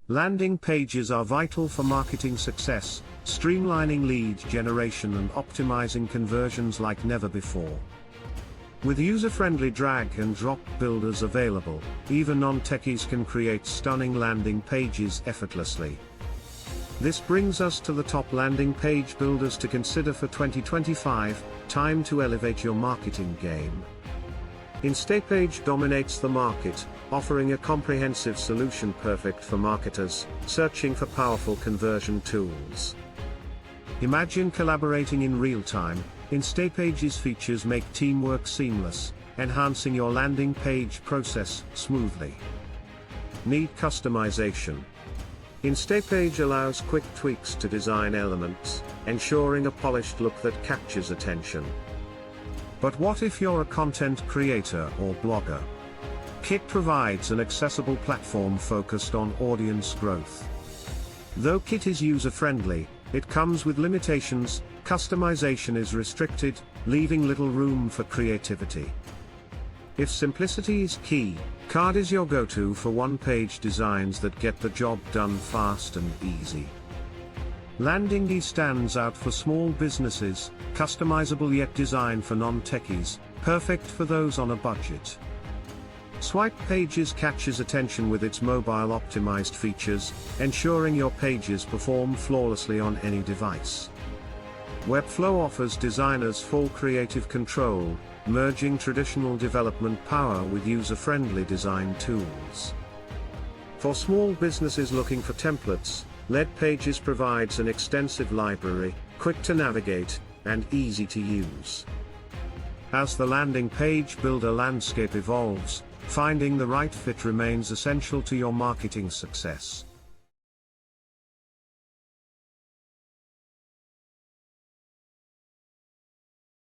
Landing pages are vital for marketing success, streamlining lead generation and optimizing conversions like never before. With user-friendly drag-and-drop builders available, even non-techies can create stunning landing pages effortlessly. This brings us to the top landing page builders to consider for 2025, time to elevate your marketing game. Instapage dominates the market, offering a comprehensive solution perfect for marketers searching for powerful conversion tools. Imagine collaborating in real time. Instapage's features make teamwork seamless, enhancing your landing page process smoothly. Need customization? Instapage allows quick tweaks to design elements, ensuring a polished look that captures attention. But what if you're a content creator or blogger? Kit provides an accessible platform focused on audience growth. Though Kit is user-friendly, it comes with limitations. Customization is restricted, leaving little room for creativity. If simplicity is key, Card is your go-to for one-page designs that get the job done fast and easy. Landingi stands out for small businesses, customizable yet designed for non-techies, perfect for those on a budget. Swipe Pages catches attention with its mobile-optimized features, ensuring your pages perform flawlessly on any device. Webflow offers designers full creative control, merging traditional development power with user-friendly design tools. For small businesses looking for templates, Leadpages provides an extensive library, quick to navigate, and easy to use. As the landing page builder landscape evolves, finding the right fit remains essential to your marketing success.